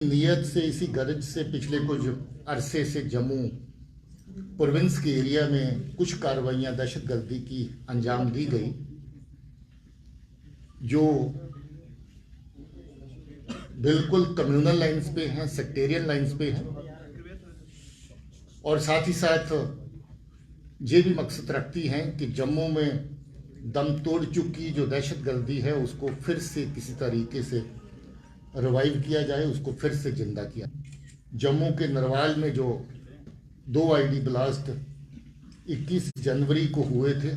नीयत से, इसी गरज से पिछले कुछ अरसे से जम्मू प्रोविंस के एरिया में कुछ कार्रवाइयां दहशतगर्दी की अंजाम दी गई, जो बिल्कुल कम्युनल लाइंस पे हैं, सेक्टेरियन लाइंस पे हैं, और साथ ही साथ ये भी मकसद रखती हैं कि जम्मू में दम तोड़ चुकी जो दहशतगर्दी है उसको फिर से किसी तरीके से रिवाइव किया जाए, उसको फिर से जिंदा किया। जम्मू के नरवाल में जो 2 आईडी ब्लास्ट 21 जनवरी को हुए थे,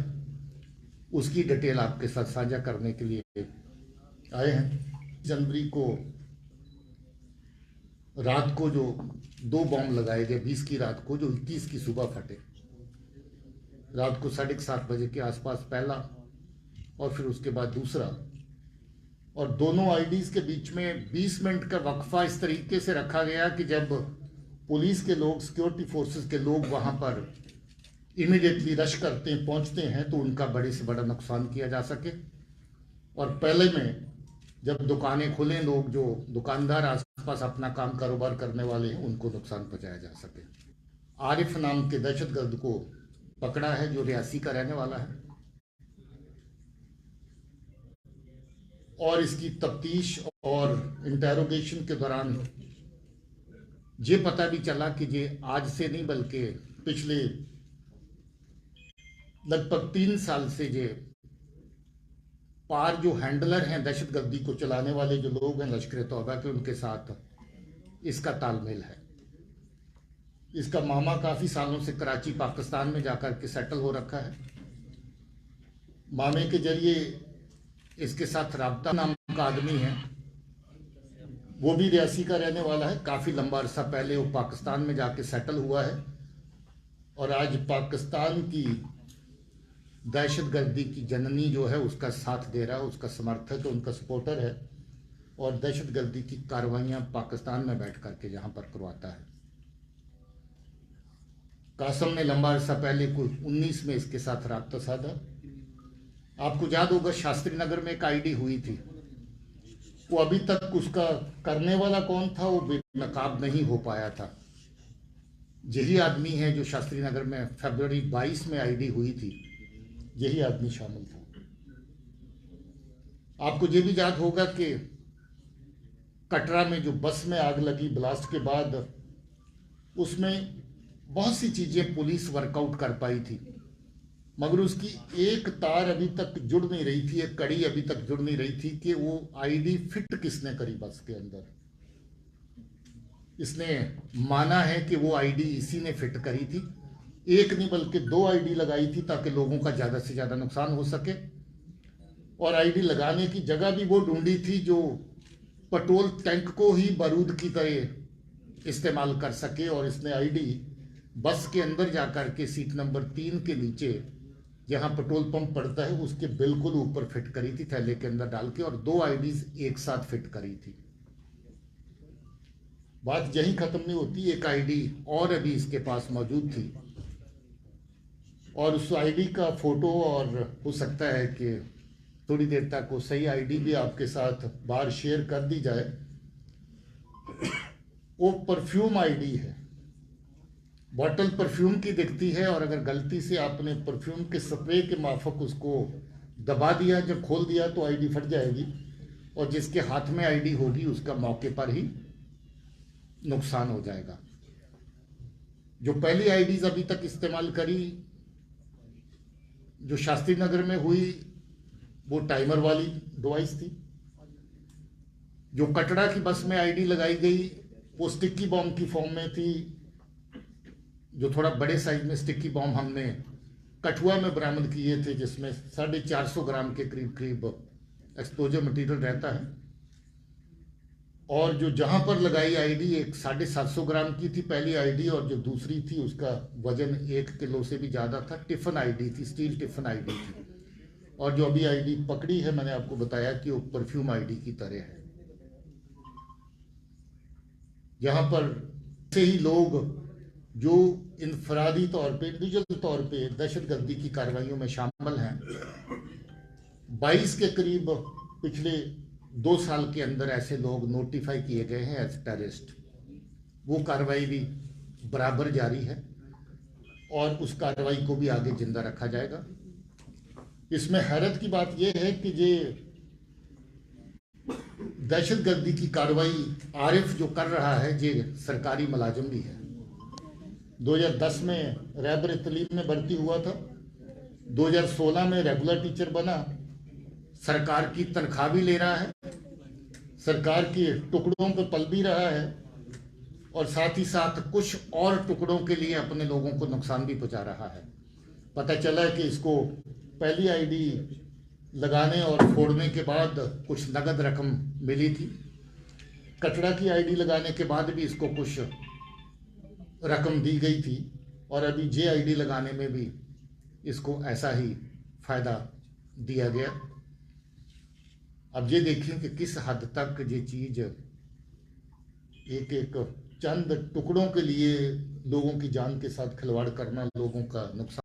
उसकी डिटेल आपके साथ साझा करने के लिए आए हैं। जनवरी को रात को जो 2 बॉम्ब लगाए गए, 20 की रात को, जो 21 की सुबह फटे। रात को 7:30 बजे के आसपास पहला और फिर उसके बाद दूसरा, और दोनों आईडीज के बीच में 20 मिनट का वक्फा इस तरीके से रखा गया कि जब पुलिस के लोग, सिक्योरिटी फोर्सेस के लोग वहां पर इमीडिएटली रश करते हैं, पहुंचते हैं, तो उनका बड़े से बड़ा नुकसान किया जा सके। और पहले में जब दुकानें खुलें, लोग जो दुकानदार आसपास अपना काम कारोबार करने वाले हैं, उनको नुकसान पहुंचाया जा सके। आरिफ नाम के दहशतगर्द को पकड़ा है, जो रियासी का रहने वाला है, और इसकी तफ्तीश और इंटेरोगेशन के दौरान ये पता भी चला कि ये आज से नहीं बल्कि पिछले लगभग 3 साल से ये पार जो हैंडलर हैं दहशतगर्दी को चलाने वाले जो लोग हैं लश्कर तौबा के, उनके साथ इसका तालमेल है। इसका मामा काफी सालों से कराची पाकिस्तान में जाकर के सेटल हो रखा है। मामे के जरिए इसके साथ राब्ता नाम का आदमी है, वो भी रियासी का रहने वाला है। काफी लंबा अरसा पहले वो पाकिस्तान में जाके सेटल हुआ है और आज पाकिस्तान की दहशतगर्दी की जननी जो है उसका साथ दे रहा है, उसका समर्थक है, उनका सपोर्टर है, और दहशतगर्दी की कार्रवाइयां पाकिस्तान में बैठ करके जहां पर करवाता है। कासम ने लंबा अरसा पहले कुछ 19 में इसके साथ राब्ता साधा। आपको याद होगा शास्त्री नगर में एक आईडी हुई थी, वो अभी तक उसका करने वाला कौन था वो बेनकाब नहीं हो पाया था। यही आदमी है जो शास्त्री नगर में फरवरी 22 में आईडी हुई थी, यही आदमी शामिल था। आपको ये भी याद होगा कि कटरा में जो बस में आग लगी ब्लास्ट के बाद, उसमें बहुत सी चीजें पुलिस वर्कआउट कर पाई थी, मगर उसकी एक तार अभी तक जुड़ नहीं रही थी, एक कड़ी अभी तक जुड़ नहीं रही थी कि वो आईडी फिट किसने करी बस के अंदर। इसने माना है कि वो आईडी इसी ने फिट करी थी। एक नहीं बल्कि 2 आईडी लगाई थी ताकि लोगों का ज्यादा से ज्यादा नुकसान हो सके, और आईडी लगाने की जगह भी वो ढूंढी थी जो पेट्रोल टैंक को ही बारूद की तरह इस्तेमाल कर सके। और इसने आईडी बस के अंदर जाकर के सीट नंबर 3 के नीचे जहां पेट्रोल पंप पड़ता है उसके बिल्कुल ऊपर फिट करी थी, थैले के अंदर डाल के, और 2 आईडीज एक साथ फिट करी थी। बात यही खत्म नहीं होती, एक आईडी और अभी इसके पास मौजूद थी, और उस आईडी का फोटो, और हो सकता है कि थोड़ी देर तक वो सही आईडी भी आपके साथ बाहर शेयर कर दी जाए। वो परफ्यूम आईडी है, बॉटल परफ्यूम की दिखती है, और अगर गलती से आपने परफ्यूम के स्प्रे के माफक उसको दबा दिया, जब खोल दिया तो आईडी फट जाएगी, और जिसके हाथ में आईडी होगी उसका मौके पर ही नुकसान हो जाएगा। जो पहली आईडीज अभी तक इस्तेमाल करी जो शास्त्री नगर में हुई, वो टाइमर वाली डिवाइस थी। जो कटरा की बस में आईडी लगाई गई वो स्टिकी बॉम्ब की फॉर्म में थी, जो थोड़ा बड़े साइज में स्टिकी बॉम्ब हमने कठुआ में बरामद किए थे, जिसमें 450 ग्राम के करीब करीब एक्सप्लोजिव मटेरियल रहता है। और जो जहां पर लगाई आईडी एक 750 ग्राम की थी पहली आईडी, और जो दूसरी थी उसका वजन 1 किलो से भी ज्यादा था। टिफिन आईडी थी, स्टील टिफिन आईडी थी। और जो अभी आईडी पकड़ी है, मैंने आपको बताया कि वो परफ्यूम आईडी की तरह है। यहां पर से ही लोग जो इनफरादी तौर पे, इंडिविजुअल तौर पे दहशतगर्दी की कार्रवाइयों में शामिल हैं, 22 के करीब पिछले 2 साल के अंदर ऐसे लोग नोटिफाई किए गए हैं एज टेररिस्ट। वो कार्रवाई भी बराबर जारी है और उस कार्रवाई को भी आगे जिंदा रखा जाएगा। इसमें हैरत की बात यह है कि ये दहशतगर्दी की कार्रवाई आरिफ जो कर रहा है ये सरकारी मुलाजिम भी है। 2010 में रैबर तलीम में भर्ती हुआ था, 2016 में रेगुलर टीचर बना, सरकार की तनख्वाह भी ले रहा है, सरकार के टुकड़ों पे पल भी रहा है और साथ ही साथ कुछ और टुकड़ों के लिए अपने लोगों को नुकसान भी पहुंचा रहा है। पता चला है कि इसको पहली आईडी लगाने और फोड़ने के बाद कुछ नगद रकम मिली थी, कटरा की आईडी लगाने के बाद भी इसको कुछ रकम दी गई थी और अभी जे आईडी लगाने में भी इसको ऐसा ही फायदा दिया गया। अब ये देखें कि किस हद तक ये चीज एक एक चंद टुकड़ों के लिए लोगों की जान के साथ खिलवाड़ करना, लोगों का नुकसान